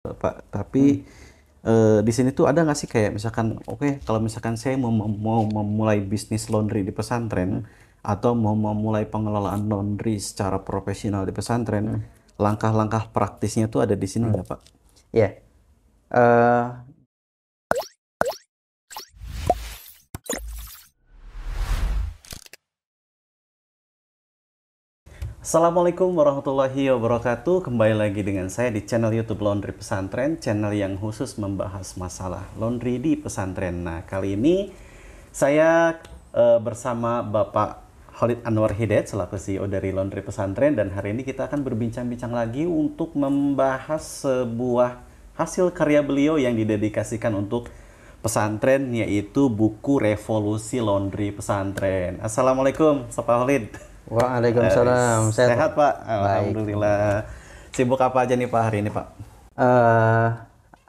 Pak. Tapi di sini tuh ada nggak sih kayak misalkan, oke, kalau misalkan saya mau memulai bisnis laundry di pesantren atau mau memulai pengelolaan laundry secara profesional di pesantren, langkah-langkah praktisnya tuh ada di sini nggak, Pak? Ya, eh, Assalamualaikum warahmatullahi wabarakatuh. Kembali lagi dengan saya di channel YouTube Laundry Pesantren, channel yang khusus membahas masalah laundry di pesantren. Nah, kali ini saya bersama Bapak Khalid Anwar Hidayat selaku CEO dari Laundry Pesantren, dan hari ini kita akan berbincang-bincang lagi untuk membahas sebuah hasil karya beliau yang didedikasikan untuk pesantren, yaitu buku Revolusi Laundry Pesantren. Assalamualaikum, Pak Khalid. Waalaikumsalam. Sehat, Pak? Sehat, Pak. Baik, Alhamdulillah. Sibuk apa aja nih, Pak, hari ini, Pak? eh,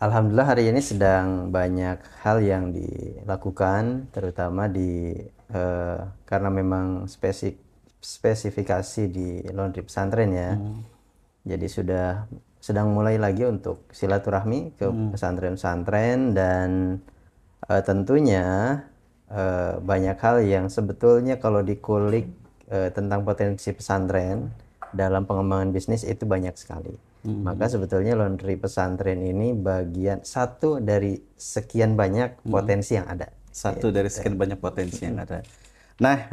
Alhamdulillah hari ini sedang banyak hal yang dilakukan, terutama eh, karena memang spesifikasi di laundry pesantren ya. Jadi sedang mulai lagi untuk silaturahmi ke pesantren-pesantren dan tentunya banyak hal yang sebetulnya kalau dikulik tentang potensi pesantren dalam pengembangan bisnis itu banyak sekali. Maka sebetulnya laundry pesantren ini bagian satu dari sekian banyak potensi yang ada. Satu dari Gitu. sekian banyak potensi yang ada. Nah,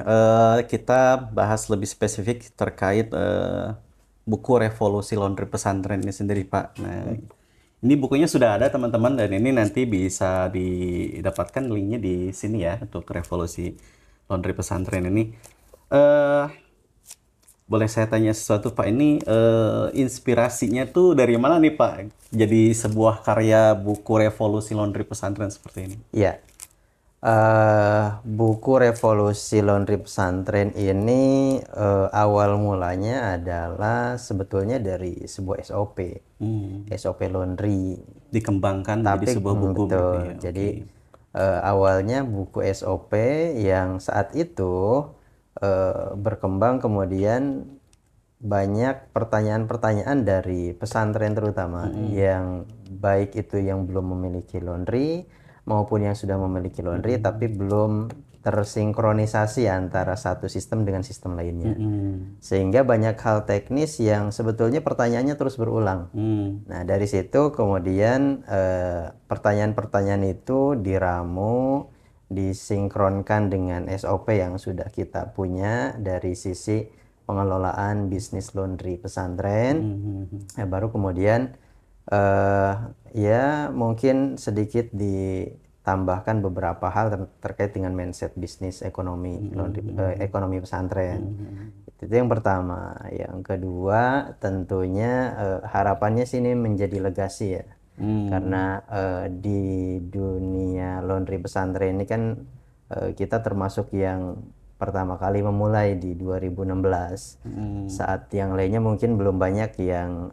kita bahas lebih spesifik terkait buku Revolusi Laundry Pesantren ini sendiri, Pak. Nah, ini bukunya sudah ada, teman-teman, dan ini nanti bisa didapatkan linknya di sini ya untuk Revolusi Laundry Pesantren ini. Eh, Boleh saya tanya sesuatu, Pak? Ini inspirasinya tuh dari mana nih, Pak? Jadi sebuah karya buku Revolusi Laundry Pesantren seperti ini. Ya, buku Revolusi Laundry Pesantren ini awal mulanya adalah sebetulnya dari sebuah SOP, SOP laundry. Dikembangkan menjadi Tapi sebuah buku berarti betul. ya. Jadi Oke. awalnya buku SOP yang saat itu berkembang, kemudian banyak pertanyaan-pertanyaan dari pesantren terutama yang baik itu yang belum memiliki laundry maupun yang sudah memiliki laundry tapi belum tersinkronisasi antara satu sistem dengan sistem lainnya. Sehingga banyak hal teknis yang sebetulnya pertanyaannya terus berulang. Nah, dari situ kemudian pertanyaan-pertanyaan itu diramu, disinkronkan dengan SOP yang sudah kita punya dari sisi pengelolaan bisnis laundry pesantren. Nah, baru kemudian eh, ya mungkin sedikit ditambahkan beberapa hal terkait dengan mindset bisnis ekonomi laundry, ekonomi pesantren. Itu yang pertama. Yang kedua, tentunya harapannya sih ini menjadi legasi ya. Karena di dunia laundry pesantren ini kan kita termasuk yang pertama kali memulai di 2016. Saat yang lainnya mungkin belum banyak yang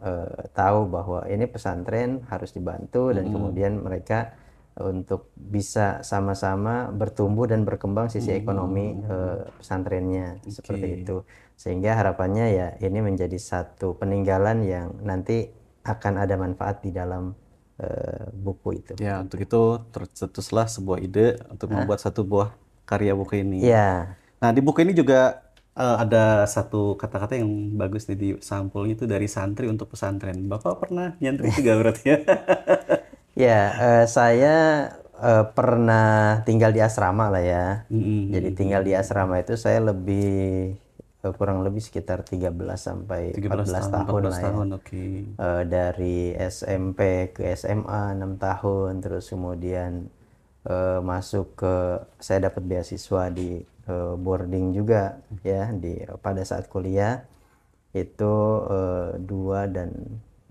tahu bahwa ini pesantren harus dibantu dan kemudian mereka untuk bisa sama-sama bertumbuh dan berkembang sisi ekonomi pesantrennya seperti Oke. itu. Sehingga harapannya ya ini menjadi satu peninggalan yang nanti akan ada manfaat di dalam buku itu. Ya, untuk itu tercetuslah sebuah ide untuk membuat satu buah karya buku ini. Ya, Nah, di buku ini juga ada satu kata-kata yang bagus nih di sampulnya, itu dari santri untuk pesantren. Bapak pernah nyantri juga berarti ya? ya, saya pernah tinggal di asrama lah ya. Jadi tinggal di asrama itu saya kurang lebih sekitar 13 sampai 13 14 tahun, tahun 14 lah ya. tahun, oke. Dari SMP ke SMA 6 tahun, terus kemudian masuk ke saya dapat beasiswa di boarding juga ya pada saat kuliah itu 2 dan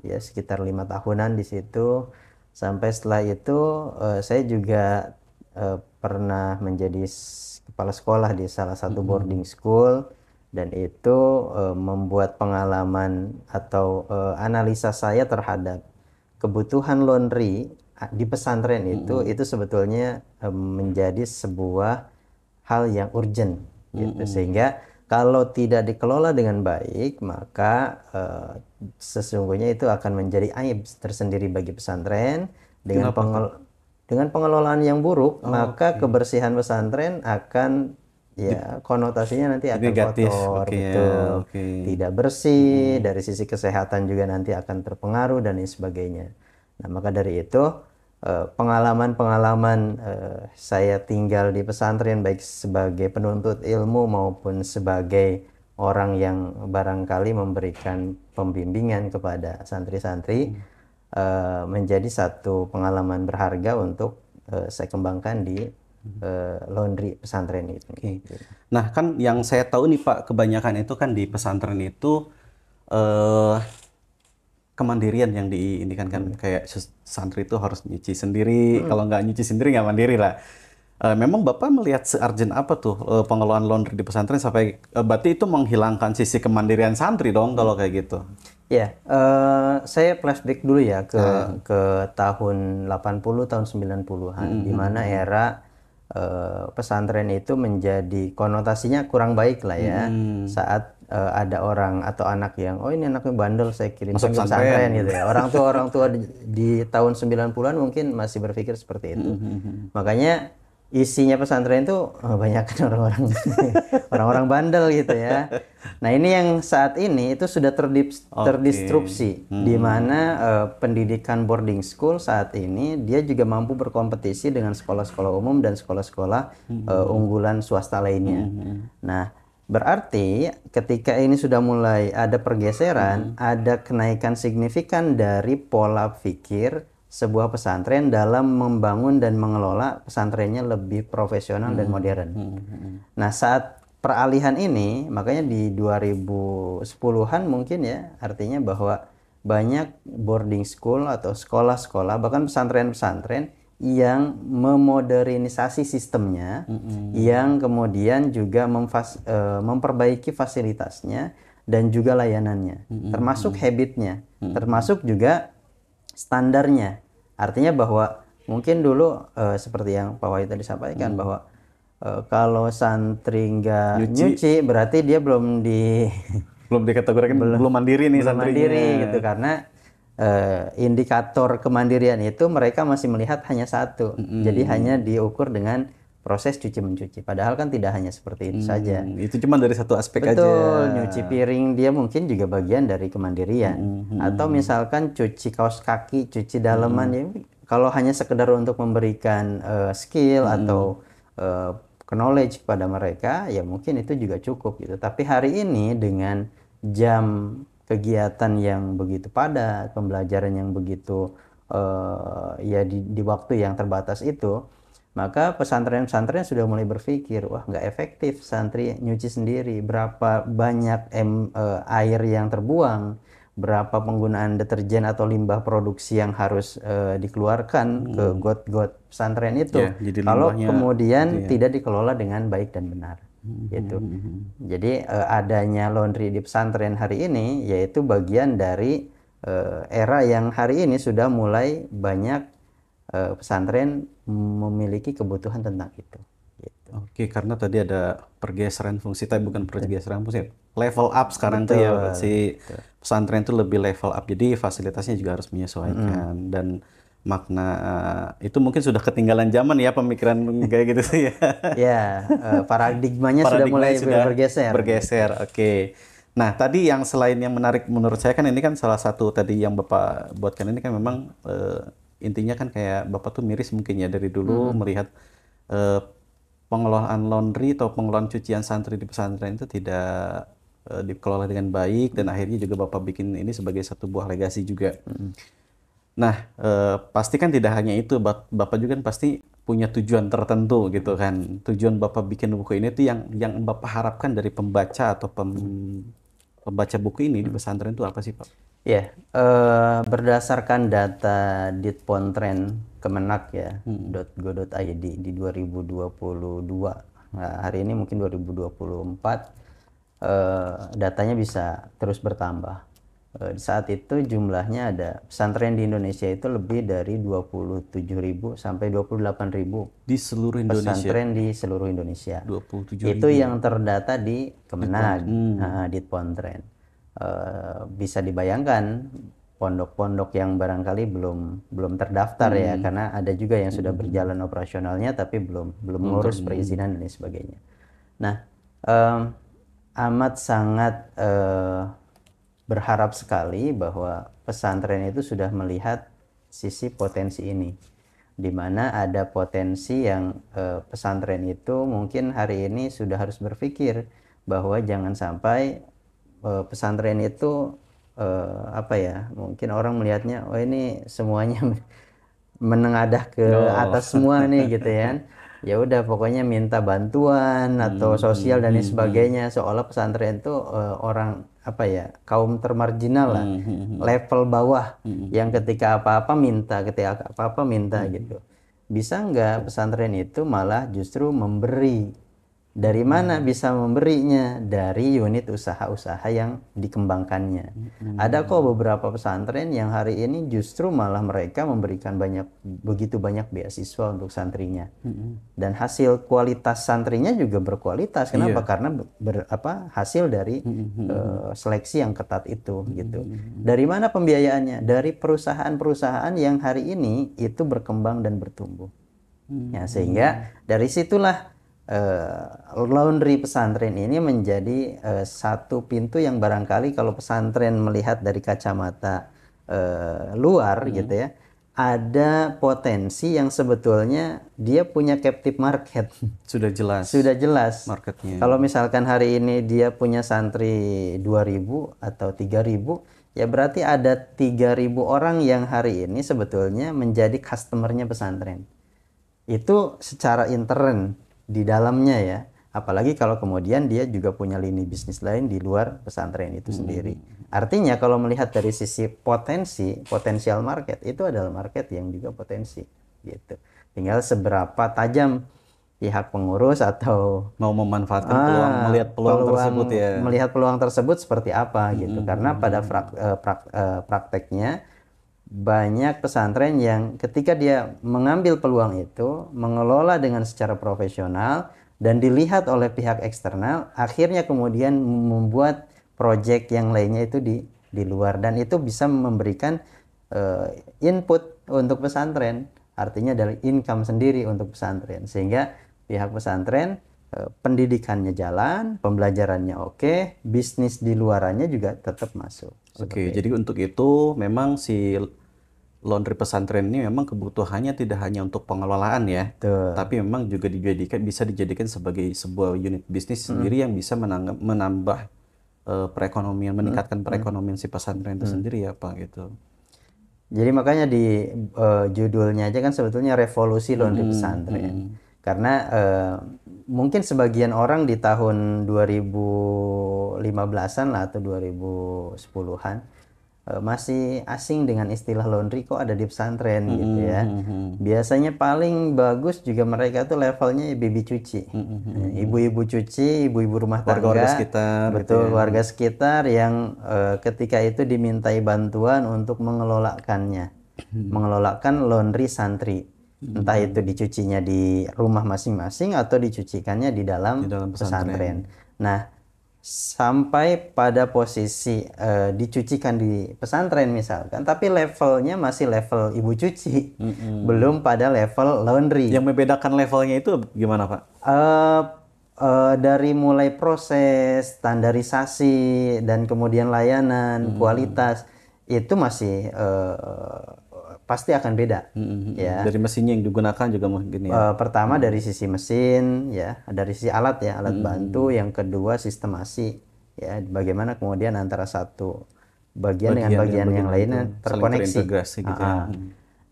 ya sekitar 5 tahunan di situ. Sampai setelah itu saya juga pernah menjadi kepala sekolah di salah satu boarding school, dan itu membuat pengalaman atau analisa saya terhadap kebutuhan laundry di pesantren itu sebetulnya menjadi sebuah hal yang urgent gitu. Sehingga Kalau tidak dikelola dengan baik, maka sesungguhnya itu akan menjadi aib tersendiri bagi pesantren. Dengan Kenapa tuh? dengan pengelolaan yang buruk, maka Oke. kebersihan pesantren akan, Di, ya, konotasinya nanti di akan negatif. kotor, Oke ya, betul. oke. Tidak bersih, dari sisi kesehatan juga nanti akan terpengaruh dan lain sebagainya. Nah, maka dari itu pengalaman-pengalaman saya tinggal di pesantren baik sebagai penuntut ilmu maupun sebagai orang yang barangkali memberikan pembimbingan kepada santri-santri menjadi satu pengalaman berharga untuk saya kembangkan di laundry pesantren itu. Oke. Nah, kan yang saya tahu nih Pak, kebanyakan itu kan di pesantren itu eh kemandirian yang diindikan kan, kayak santri itu harus nyuci sendiri, kalau nggak nyuci sendiri nggak mandiri lah. Memang Bapak melihat searjen apa tuh pengelolaan laundry di pesantren sampai berarti itu menghilangkan sisi kemandirian santri dong kalau kayak gitu. Ya, saya flashback dulu ya ke tahun 80, tahun 90-an, di mana era pesantren itu menjadi konotasinya kurang baik lah ya. Saat ada orang atau anak yang, oh ini anaknya bandel, saya kirimkan ke pesantren gitu ya. Orang tua di tahun 90-an mungkin masih berpikir seperti itu. Makanya isinya pesantren itu banyak orang-orang orang-orang bandel gitu ya. Nah, ini yang saat ini itu sudah terdistrupsi, di mana pendidikan boarding school saat ini dia juga mampu berkompetisi dengan sekolah-sekolah umum dan sekolah-sekolah unggulan swasta lainnya. Nah, berarti ketika ini sudah mulai ada pergeseran, ada kenaikan signifikan dari pola pikir sebuah pesantren dalam membangun dan mengelola pesantrennya lebih profesional dan modern. Nah, saat peralihan ini, makanya di 2010-an mungkin ya, artinya bahwa banyak boarding school atau sekolah-sekolah, bahkan pesantren-pesantren yang memodernisasi sistemnya, yang kemudian juga memperbaiki fasilitasnya dan juga layanannya, termasuk habitnya, termasuk juga standarnya. Artinya bahwa mungkin dulu seperti yang Pak Wahyu tadi sampaikan, bahwa kalau santri nggak nyuci berarti dia belum Belum dikategorikan belum mandiri nih belum santrinya. mandiri gitu, karena indikator kemandirian itu mereka masih melihat hanya satu. Jadi hanya diukur dengan proses cuci mencuci. Padahal kan tidak hanya seperti itu saja. Itu cuma dari satu aspek aja. Betul, nyuci piring dia mungkin juga bagian dari kemandirian. Atau misalkan cuci kaos kaki, cuci daleman, ya, kalau hanya sekedar untuk memberikan skill atau knowledge kepada mereka, ya mungkin itu juga cukup gitu. Tapi hari ini dengan jam kegiatan yang begitu padat, pembelajaran yang begitu ya di waktu yang terbatas itu, maka pesantren-pesantren sudah mulai berpikir, wah nggak efektif santri nyuci sendiri, berapa banyak air yang terbuang, berapa penggunaan deterjen atau limbah produksi yang harus dikeluarkan ke got-got pesantren itu, Ya, jadi kalau limbahnya kemudian gitu ya. tidak dikelola dengan baik dan benar. Gitu. Jadi adanya laundry di pesantren hari ini yaitu bagian dari era yang hari ini sudah mulai banyak pesantren memiliki kebutuhan tentang itu. Gitu. Oke, karena tadi ada pergeseran fungsi, tapi bukan pergeseran fungsi. Level up sekarang tuh ya, si pesantren itu lebih level up. Jadi fasilitasnya juga harus menyesuaikan. Dan makna itu mungkin sudah ketinggalan zaman ya pemikiran kayak gitu sih ya. Ya, paradigmanya sudah mulai bergeser. Bergeser, oke. Nah, tadi yang selain yang menarik menurut saya kan ini kan salah satu tadi yang Bapak buatkan ini kan memang intinya kan kayak Bapak tuh miris mungkin ya dari dulu melihat pengelolaan laundry atau pengelolaan cucian santri di pesantren itu tidak dikelola dengan baik dan akhirnya juga Bapak bikin ini sebagai satu buah legasi juga. Nah, pasti kan tidak hanya itu, Bapak juga kan pasti punya tujuan tertentu gitu kan. Tujuan Bapak bikin buku ini tuh yang Bapak harapkan dari pembaca atau pembaca buku ini di pesantren itu apa sih, Pak? Ya, berdasarkan data Ditpontren Kemenak ya, .go.id di 2022. Nah, hari ini mungkin 2024, datanya bisa terus bertambah. Saat itu jumlahnya ada pesantren di Indonesia itu lebih dari 27.000 sampai 28.000 Di seluruh Indonesia. pesantren di seluruh Indonesia. 27.000 Itu yang terdata di Kemenag, Hmm. di Pontren. Bisa dibayangkan pondok-pondok yang barangkali belum terdaftar ya, karena ada juga yang sudah berjalan operasionalnya tapi belum mengurus perizinan dan lain sebagainya. Nah, amat sangat berharap sekali bahwa pesantren itu sudah melihat sisi potensi ini, di mana ada potensi yang pesantren itu mungkin hari ini sudah harus berpikir bahwa jangan sampai pesantren itu apa ya, mungkin orang melihatnya oh ini semuanya menengadah ke Oh. atas semua nih gitu ya. Ya udah pokoknya minta bantuan atau sosial dan lain sebagainya, seolah pesantren itu orang apa ya, kaum termarginal lah, level bawah yang ketika apa-apa minta, ketika apa-apa minta gitu. Bisa nggak pesantren itu malah justru memberi? Dari mana bisa memberinya? Dari unit usaha-usaha yang dikembangkannya. Ada kok beberapa pesantren yang hari ini justru malah mereka memberikan begitu banyak beasiswa untuk santrinya. Dan hasil kualitas santrinya juga berkualitas. Kenapa? Karena hasil dari seleksi yang ketat itu gitu. Dari mana pembiayaannya? Dari perusahaan-perusahaan yang hari ini itu berkembang dan bertumbuh. Ya, sehingga dari situlah laundry pesantren ini menjadi satu pintu yang barangkali kalau pesantren melihat dari kacamata luar gitu ya, ada potensi yang sebetulnya dia punya captive market. Sudah jelas. Sudah jelas marketnya. Kalau misalkan hari ini dia punya santri 2.000 atau 3.000, ya berarti ada 3.000 orang yang hari ini sebetulnya menjadi customernya pesantren. Itu secara intern di dalamnya ya, apalagi kalau kemudian dia juga punya lini bisnis lain di luar pesantren itu sendiri. Artinya kalau melihat dari sisi potensial market, itu adalah market yang juga potensi gitu. Tinggal seberapa tajam pihak pengurus atau mau memanfaatkan peluang, melihat peluang tersebut ya. Melihat peluang tersebut seperti apa gitu. Karena pada prakteknya banyak pesantren yang ketika dia mengambil peluang itu, mengelola dengan secara profesional dan dilihat oleh pihak eksternal, akhirnya kemudian membuat proyek yang lainnya itu di luar, dan itu bisa memberikan input untuk pesantren, artinya dari income sendiri untuk pesantren, sehingga pihak pesantren pendidikannya jalan, pembelajarannya oke, bisnis di luarannya juga tetap masuk. Oke, jadi untuk itu memang si laundry pesantren ini memang kebutuhannya tidak hanya untuk pengelolaan ya, tapi memang juga bisa dijadikan sebagai sebuah unit bisnis sendiri yang bisa menambah perekonomian, meningkatkan perekonomian si pesantren itu sendiri ya Pak gitu. Jadi makanya di judulnya aja kan sebetulnya revolusi laundry pesantren. Karena mungkin sebagian orang di tahun 2015-an lah atau 2010-an masih asing dengan istilah laundry, kok ada di pesantren gitu ya. Biasanya paling bagus juga mereka tuh levelnya baby cuci. Ibu-ibu cuci, ibu-ibu rumah tangga. Warga sekitar. Betul, gitu ya. Warga sekitar yang ketika itu dimintai bantuan untuk mengelolakannya. Mengelolakan laundry santri. Entah itu dicucinya di rumah masing-masing atau dicucikannya di dalam pesantren. Nah, sampai pada posisi dicucikan di pesantren misalkan, tapi levelnya masih level ibu cuci, belum pada level laundry. Yang membedakan levelnya itu gimana Pak? Dari mulai proses, standarisasi, dan kemudian layanan, kualitas, itu masih pasti akan beda. Ya. Dari mesinnya yang digunakan juga mungkin ya. Pertama dari sisi mesin ya, dari sisi alat ya, alat bantu. Yang kedua sistemasi ya, bagaimana kemudian antara satu bagian dengan bagian yang lainnya terkoneksi. Gitu ya.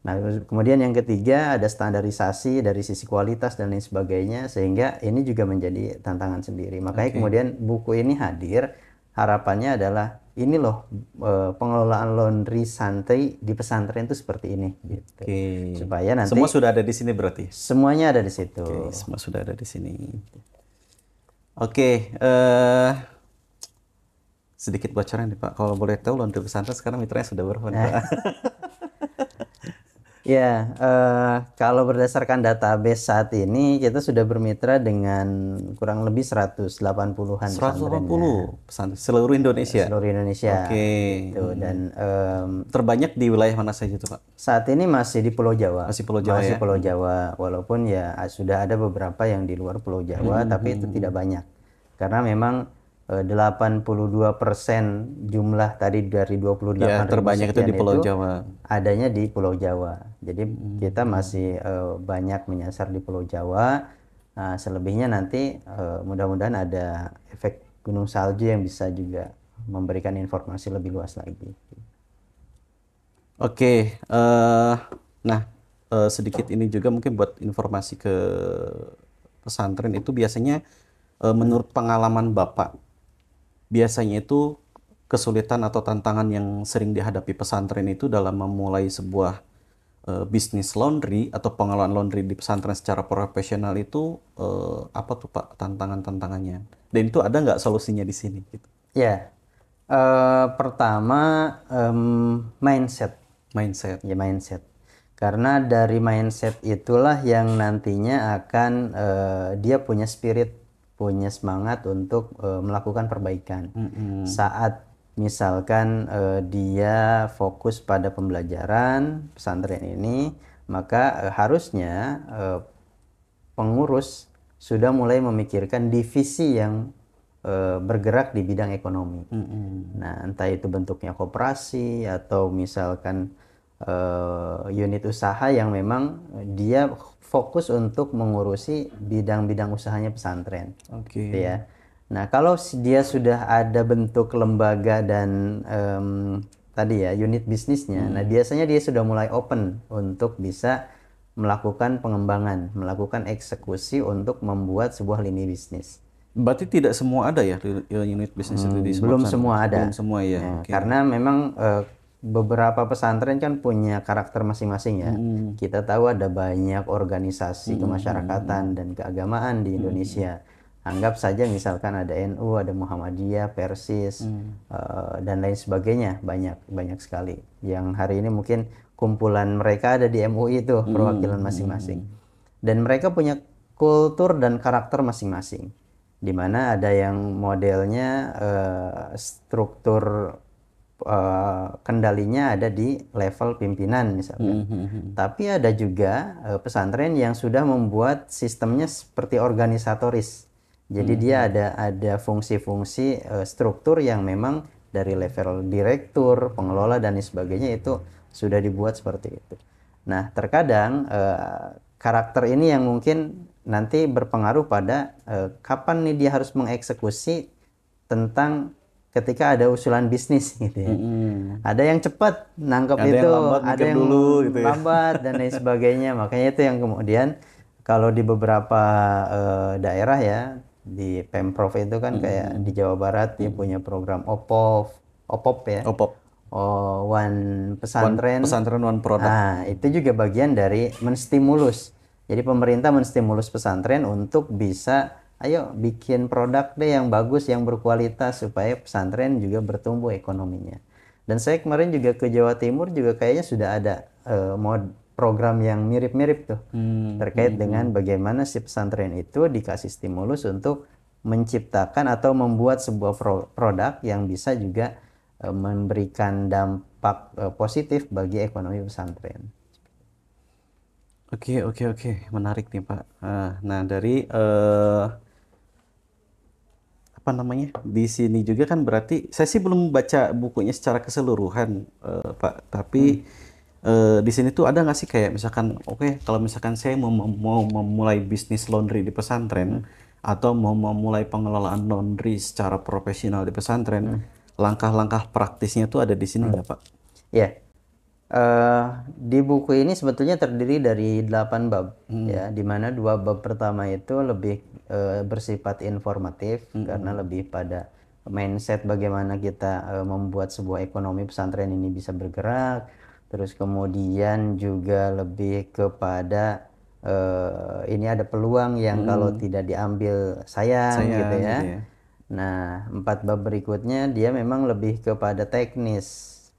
Nah, kemudian yang ketiga ada standarisasi dari sisi kualitas dan lain sebagainya, sehingga ini juga menjadi tantangan sendiri. Makanya kemudian buku ini hadir, harapannya adalah ini loh pengelolaan laundry santri di pesantren itu seperti ini gitu. Supaya nanti semua sudah ada di sini berarti. Semuanya ada di situ. Semua sudah ada di sini. sedikit bocoran nih Pak. Kalau boleh tahu laundry pesantren sekarang mitranya sudah berapa nih, Pak? Ya, kalau berdasarkan database saat ini kita sudah bermitra dengan kurang lebih 180-an 180 pesantrennya pesantren seluruh Indonesia. seluruh Indonesia Oke. gitu. Dan Terbanyak di wilayah mana saja tuh Pak? saat ini masih di Pulau Jawa. Masih Pulau Jawa Masih ya? Pulau Jawa, walaupun ya sudah ada beberapa yang di luar Pulau Jawa, tapi itu tidak banyak. Karena memang 82% jumlah tadi dari 28.000 Ya, terbanyak itu sekian di Pulau itu Jawa. adanya di Pulau Jawa. Jadi kita masih banyak menyasar di Pulau Jawa. Nah, selebihnya nanti mudah-mudahan ada efek gunung salju yang bisa juga memberikan informasi lebih luas lagi. Oke, nah sedikit ini juga mungkin buat informasi ke pesantren itu biasanya menurut pengalaman Bapak, biasanya itu kesulitan atau tantangan yang sering dihadapi pesantren itu dalam memulai sebuah bisnis laundry atau pengelolaan laundry di pesantren secara profesional itu apa tuh Pak tantangan-tantangannya? Dan itu ada nggak solusinya di sini? Gitu. Ya, pertama mindset. Mindset. Ya, mindset. Karena dari mindset itulah yang nantinya akan dia punya spirit, punya semangat untuk melakukan perbaikan. Saat misalkan dia fokus pada pembelajaran pesantren ini, maka harusnya pengurus sudah mulai memikirkan divisi yang bergerak di bidang ekonomi. Nah, entah itu bentuknya koperasi atau misalkan unit usaha yang memang dia fokus untuk mengurusi bidang-bidang usahanya pesantren. Oke. Gitu ya. Nah, kalau dia sudah ada bentuk lembaga dan tadi ya unit bisnisnya, nah biasanya dia sudah mulai open untuk bisa melakukan pengembangan, melakukan eksekusi untuk membuat sebuah lini bisnis. Berarti tidak semua ada ya unit bisnis itu di semua Belum pesantren? semua ada. Belum semua ya. Ya, Oke. karena memang beberapa pesantren kan punya karakter masing-masing ya. Kita tahu ada banyak organisasi kemasyarakatan dan keagamaan di Indonesia. Anggap saja misalkan ada NU, ada Muhammadiyah, Persis, dan lain sebagainya, banyak sekali. Yang hari ini mungkin kumpulan mereka ada di MUI itu, perwakilan masing-masing. Dan mereka punya kultur dan karakter masing-masing. Di mana ada yang modelnya struktur kendalinya ada di level pimpinan misalkan. Tapi ada juga pesantren yang sudah membuat sistemnya seperti organisatoris. Jadi dia ada fungsi-fungsi struktur yang memang dari level direktur, pengelola dan sebagainya itu sudah dibuat seperti itu. Nah, terkadang karakter ini yang mungkin nanti berpengaruh pada kapan nih dia harus mengeksekusi tentang ketika ada usulan bisnis gitu ya. Ada yang cepat nangkep Ada itu, yang lambat ada mikir yang dulu gitu ya. lambat dan lain sebagainya. Makanya itu yang kemudian kalau di beberapa daerah ya di Pemprov itu kan kayak di Jawa Barat dia punya program OPOP ya. Opop. One pesantren. Pesantren one product. Nah, itu juga bagian dari menstimulus. Jadi pemerintah menstimulus pesantren untuk bisa, ayo bikin produk deh yang bagus, yang berkualitas supaya pesantren juga bertumbuh ekonominya. Dan saya kemarin juga ke Jawa Timur juga kayaknya sudah ada program yang mirip-mirip tuh terkait dengan bagaimana si pesantren itu dikasih stimulus untuk menciptakan atau membuat sebuah produk yang bisa juga memberikan dampak positif bagi ekonomi pesantren. Oke, menarik nih Pak. Nah dari apa namanya di sini juga kan berarti saya sih belum baca bukunya secara keseluruhan Pak. Tapi di sini tuh ada nggak sih kayak misalkan, oke, kalau misalkan saya mau memulai bisnis laundry di pesantren atau mau memulai pengelolaan laundry secara profesional di pesantren, langkah-langkah praktisnya tuh ada di sini nggak Pak? Ya. Di buku ini sebetulnya terdiri dari 8 bab ya, di mana 2 bab pertama itu lebih bersifat informatif karena lebih pada mindset bagaimana kita membuat sebuah ekonomi pesantren ini bisa bergerak. Terus kemudian juga lebih kepada ini ada peluang yang kalau tidak diambil sayang gitu ya. Gitu ya. Nah, 4 bab berikutnya dia memang lebih kepada teknis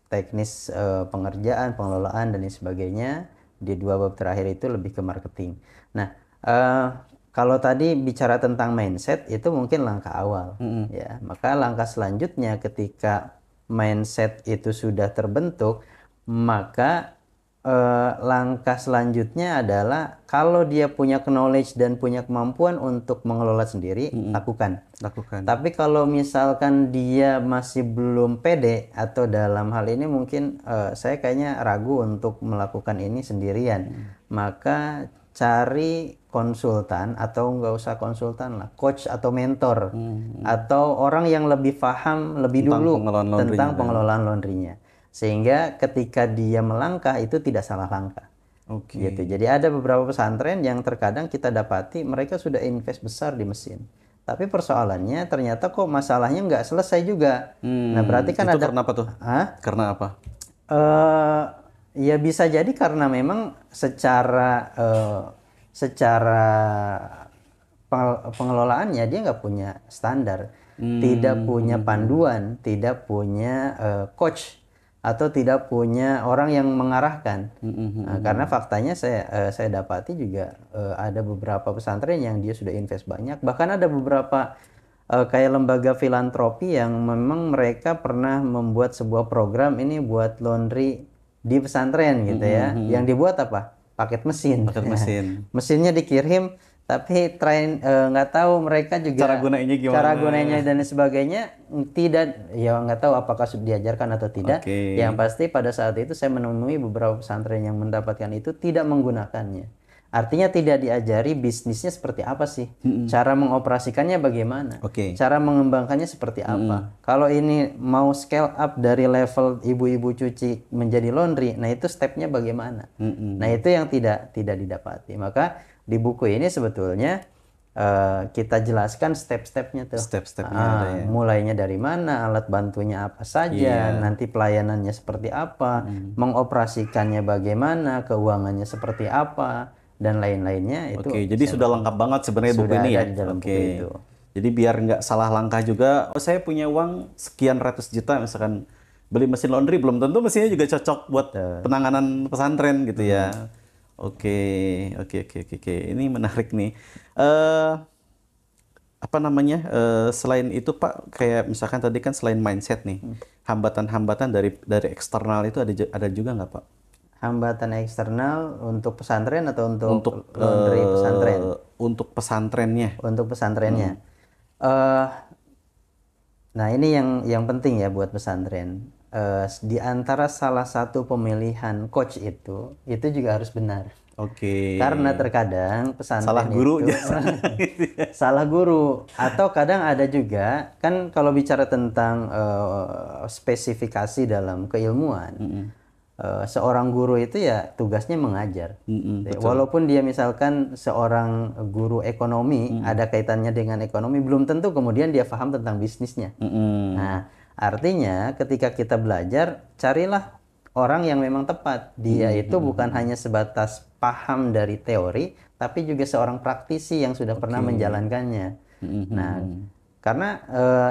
pengerjaan, pengelolaan dan lain sebagainya. Di 2 bab terakhir itu lebih ke marketing. Nah, kalau tadi bicara tentang mindset itu mungkin langkah awal, ya. Maka langkah selanjutnya ketika mindset itu sudah terbentuk, maka langkah selanjutnya adalah kalau dia punya knowledge dan punya kemampuan untuk mengelola sendiri, lakukan. Tapi kalau misalkan dia masih belum pede atau dalam hal ini mungkin saya kayaknya ragu untuk melakukan ini sendirian, maka cari konsultan atau nggak usah konsultan lah, coach atau mentor atau orang yang lebih paham lebih Tentang dulu pengelolaan laundry-nya, tentang pengelolaan laundrynya. Sehingga ketika dia melangkah itu tidak salah langkah. Oke. Gitu. Jadi ada beberapa pesantren yang terkadang kita dapati mereka sudah invest besar di mesin. Tapi persoalannya ternyata kok masalahnya nggak selesai juga. Nah berarti kan Itu ada. karena apa tuh? Hah? Karena apa? Ya bisa jadi karena memang secara pengelolaannya dia nggak punya standar, tidak punya panduan, tidak punya coach atau tidak punya orang yang mengarahkan. Nah, karena faktanya saya dapati juga ada beberapa pesantren yang dia sudah invest banyak, bahkan ada beberapa kayak lembaga filantropi yang memang mereka pernah membuat sebuah program ini buat laundry di pesantren gitu ya. Yang dibuat apa? Paket mesin. Paket mesin. Mesinnya dikirim, tapi nggak tahu mereka juga Cara gunainya gimana? Cara gunainya dan sebagainya tidak, ya nggak tahu apakah sudah diajarkan atau tidak. Oke. Yang pasti pada saat itu saya menemui beberapa pesantren yang mendapatkan itu tidak menggunakannya. Artinya tidak diajari bisnisnya seperti apa sih, cara mengoperasikannya bagaimana, cara mengembangkannya seperti apa. Kalau ini mau scale up dari level ibu-ibu cuci menjadi laundry, nah itu stepnya bagaimana. Nah itu yang tidak didapati. Maka di buku ini sebetulnya kita jelaskan step-stepnya tuh. Step-stepnya ada ya. Mulainya dari mana, alat bantunya apa saja, nanti pelayanannya seperti apa, mengoperasikannya bagaimana, keuangannya seperti apa, dan lain-lainnya itu. Oke, jadi sudah lengkap banget sebenarnya buku ini ya. Oke. Jadi biar nggak salah langkah juga. Oh, saya punya uang sekian ratus juta misalkan beli mesin laundry, belum tentu mesinnya juga cocok buat penanganan pesantren gitu ya. Oke. Ini menarik nih. Apa namanya? Selain itu Pak, kayak misalkan tadi kan selain mindset nih, hambatan-hambatan dari eksternal itu ada juga nggak Pak? Hambatan eksternal untuk pesantren atau untuk laundry pesantren? Untuk pesantrennya. Untuk pesantrennya. Nah ini yang penting ya buat pesantren. Di antara salah satu pemilihan coach itu juga harus benar. Oke. Karena terkadang pesantren salah guru itu salah guru, atau kadang ada juga kan kalau bicara tentang spesifikasi dalam keilmuan. Seorang guru itu ya tugasnya mengajar. Walaupun dia misalkan seorang guru ekonomi, ada kaitannya dengan ekonomi, belum tentu kemudian dia paham tentang bisnisnya. Nah, artinya ketika kita belajar, carilah orang yang memang tepat. Dia itu bukan hanya sebatas paham dari teori, tapi juga seorang praktisi yang sudah pernah menjalankannya. Nah, karena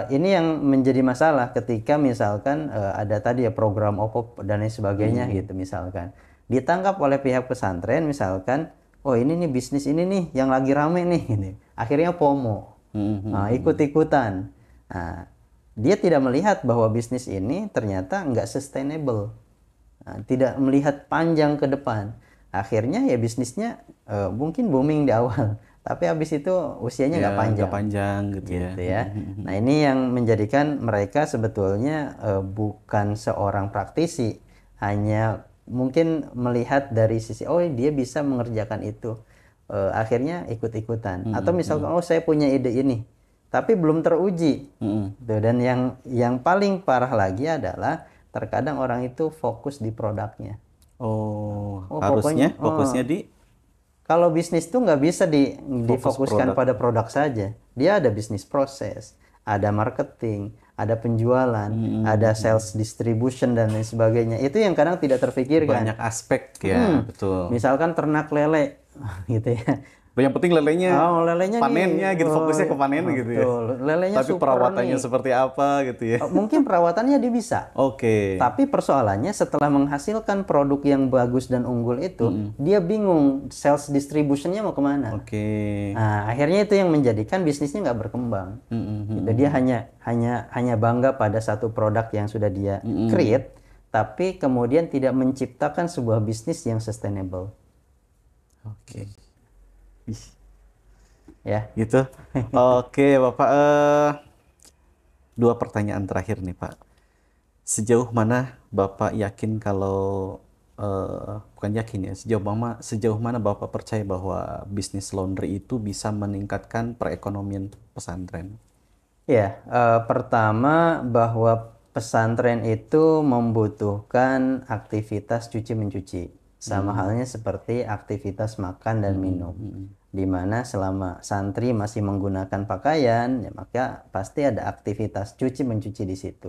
ini yang menjadi masalah ketika misalkan ada tadi ya program OPOP dan lain sebagainya gitu misalkan. Ditangkap oleh pihak pesantren misalkan, oh ini nih bisnis ini nih yang lagi rame nih. Gitu. Akhirnya FOMO, ikut-ikutan. Nah, dia tidak melihat bahwa bisnis ini ternyata nggak sustainable. Tidak melihat panjang ke depan. Akhirnya ya bisnisnya mungkin booming di awal. Tapi habis itu usianya nggak panjang gitu ya. Nah ini yang menjadikan mereka sebetulnya bukan seorang praktisi, hanya mungkin melihat dari sisi oh dia bisa mengerjakan itu, akhirnya ikut-ikutan. Atau misalkan oh saya punya ide ini, tapi belum teruji. Dan yang paling parah lagi adalah terkadang orang itu fokus di produknya. Harusnya fokusnya di. Kalau bisnis tuh nggak bisa difokuskan pada produk saja. Dia ada bisnis proses, ada marketing, ada penjualan, ada sales distribution dan lain sebagainya. Itu yang kadang tidak terpikirkan. Banyak aspek ya, betul. Misalkan ternak lele, gitu ya. Yang penting lelenya lelenya panennya nih, gitu, fokusnya ke panen gitu ya. betul. Lelenya Tapi super perawatannya nih. seperti apa gitu ya. Mungkin perawatannya dia bisa. Oke. Tapi persoalannya setelah menghasilkan produk yang bagus dan unggul itu, dia bingung sales distributionnya mau kemana. Oke. Nah, akhirnya itu yang menjadikan bisnisnya nggak berkembang. Gitu. Dia hanya bangga pada satu produk yang sudah dia create, tapi kemudian tidak menciptakan sebuah bisnis yang sustainable. Oke. Ya. Gitu. Oke, Bapak. Dua pertanyaan terakhir nih, Pak. Sejauh mana Bapak yakin kalau bukan yakin ya, sejauh mana Bapak percaya bahwa bisnis laundry itu bisa meningkatkan perekonomian pesantren? Ya, pertama bahwa pesantren itu membutuhkan aktivitas cuci-mencuci. Sama halnya seperti aktivitas makan dan minum. Di mana selama santri masih menggunakan pakaian, ya maka pasti ada aktivitas cuci-mencuci di situ.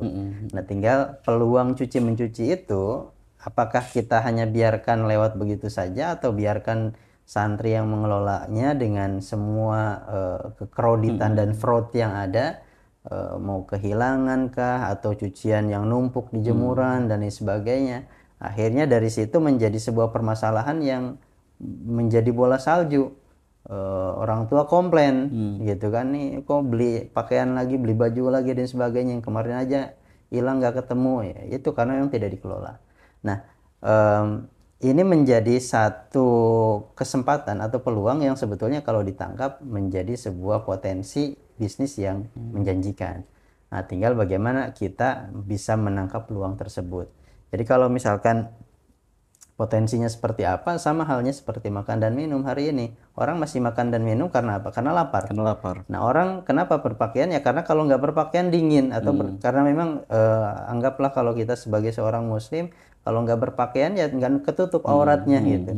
Nah, tinggal peluang cuci-mencuci itu, apakah kita hanya biarkan lewat begitu saja atau biarkan santri yang mengelolanya dengan semua kekreditan dan fraud yang ada, mau kehilangan kah atau cucian yang numpuk di jemuran dan lain sebagainya. Akhirnya dari situ menjadi sebuah permasalahan yang menjadi bola salju. Orang tua komplain gitu kan, nih kok beli pakaian lagi, beli baju lagi dan sebagainya, yang kemarin aja hilang nggak ketemu, ya itu karena memang tidak dikelola. Nah, ini menjadi satu kesempatan atau peluang yang sebetulnya kalau ditangkap menjadi sebuah potensi bisnis yang menjanjikan. Nah, tinggal bagaimana kita bisa menangkap peluang tersebut. Jadi kalau misalkan potensinya seperti apa, sama halnya seperti makan dan minum hari ini. Orang masih makan dan minum karena apa? Karena lapar. Karena lapar. Nah, orang kenapa berpakaian? Ya karena kalau nggak berpakaian dingin, atau karena memang anggaplah kalau kita sebagai seorang muslim, kalau nggak berpakaian ya nggak ketutup auratnya gitu.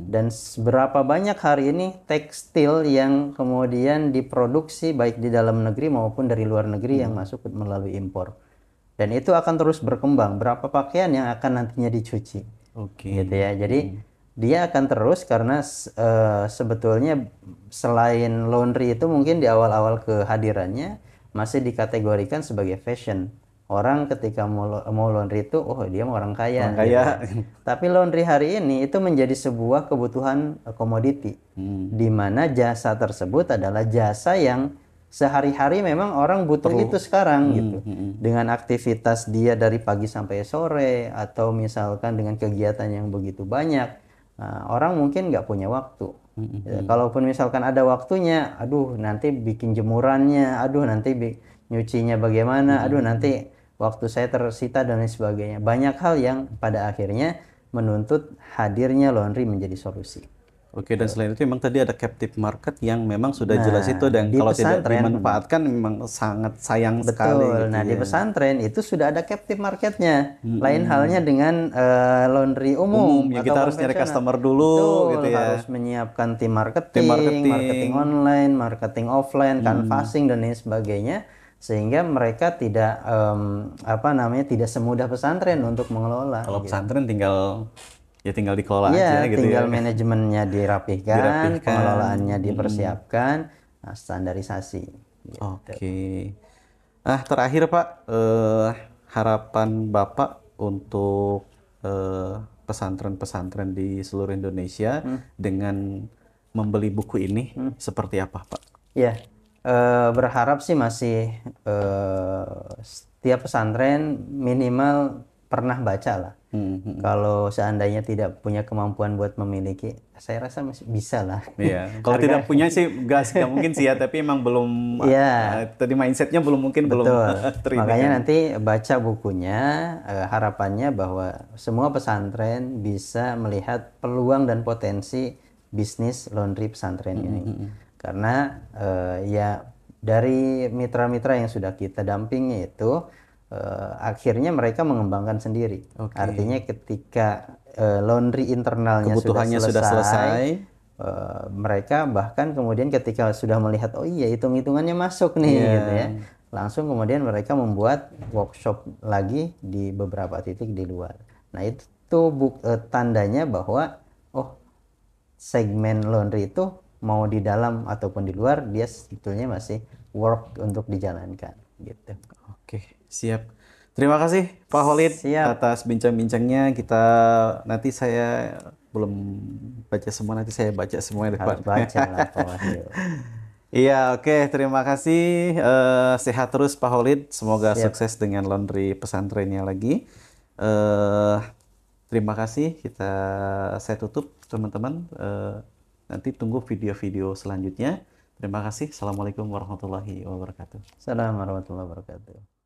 Dan berapa banyak hari ini tekstil yang kemudian diproduksi baik di dalam negeri maupun dari luar negeri yang masuk melalui impor. Dan itu akan terus berkembang. Berapa pakaian yang akan nantinya dicuci? Oke. Gitu ya. Jadi dia akan terus karena sebetulnya selain laundry itu mungkin di awal-awal kehadirannya masih dikategorikan sebagai fashion. Orang ketika mau laundry itu, oh dia mau orang kaya. Orang kaya. Gitu. Tapi laundry hari ini itu menjadi sebuah kebutuhan komoditi, di mana jasa tersebut adalah jasa yang sehari-hari memang orang butuh itu sekarang gitu. Dengan aktivitas dia dari pagi sampai sore, atau misalkan dengan kegiatan yang begitu banyak, orang mungkin nggak punya waktu. Ya, kalaupun misalkan ada waktunya, aduh nanti bikin jemurannya, aduh nanti nyucinya bagaimana, aduh nanti waktu saya tersita dan lain sebagainya. Banyak hal yang pada akhirnya menuntut hadirnya laundry menjadi solusi. Oke, dan selain itu memang tadi ada captive market yang memang sudah jelas itu, dan di kalau tidak pesantren, dimanfaatkan memang sangat sayang sekali gitu nah, ya. di pesantren itu sudah ada captive marketnya. Lain halnya dengan laundry Umum ya, atau kita harus nyari konvensional. customer dulu gitu ya. Harus menyiapkan tim marketing online, marketing offline, canvassing dan lain sebagainya, sehingga mereka tidak tidak semudah pesantren untuk mengelola. Kalau gitu. pesantren tinggal dikelola Iya, aja gitu tinggal ya. manajemennya dirapihkan, pengelolaannya dipersiapkan, standarisasi. Gitu. Oke. Terakhir Pak, harapan Bapak untuk pesantren-pesantren di seluruh Indonesia dengan membeli buku ini seperti apa Pak? Ya, berharap sih masih setiap pesantren minimal pernah baca lah. Kalau seandainya tidak punya kemampuan buat memiliki, saya rasa masih bisa lah. Iya. Kalau tidak punya sih nggak mungkin sih ya, tapi emang belum. Tadi mindsetnya belum terima. Makanya nanti baca bukunya, harapannya bahwa semua pesantren bisa melihat peluang dan potensi bisnis laundry pesantren ini. Karena ya dari mitra-mitra yang sudah kita dampingi itu, akhirnya mereka mengembangkan sendiri. Artinya ketika laundry internalnya kebutuhannya sudah selesai, mereka bahkan kemudian ketika sudah melihat, oh iya hitung-hitungannya masuk nih, gitu ya, langsung kemudian mereka membuat workshop lagi di beberapa titik di luar. Nah itu tandanya bahwa oh segmen laundry itu mau di dalam ataupun di luar, dia sebetulnya masih work untuk dijalankan gitu. Oke, siap. Terima kasih Pak Khalid Siap. atas bincang-bincangnya. Kita nanti saya belum baca semua, nanti saya baca semuanya Harus depan. baca lah Pak Wahyu. Iya, oke. Terima kasih. Sehat terus Pak Khalid. Semoga Siap. sukses dengan laundry pesantrennya lagi. Eh, terima kasih. Saya tutup teman-teman. Nanti tunggu video-video selanjutnya. Terima kasih. Assalamualaikum warahmatullahi wabarakatuh. Assalamualaikum warahmatullahi wabarakatuh.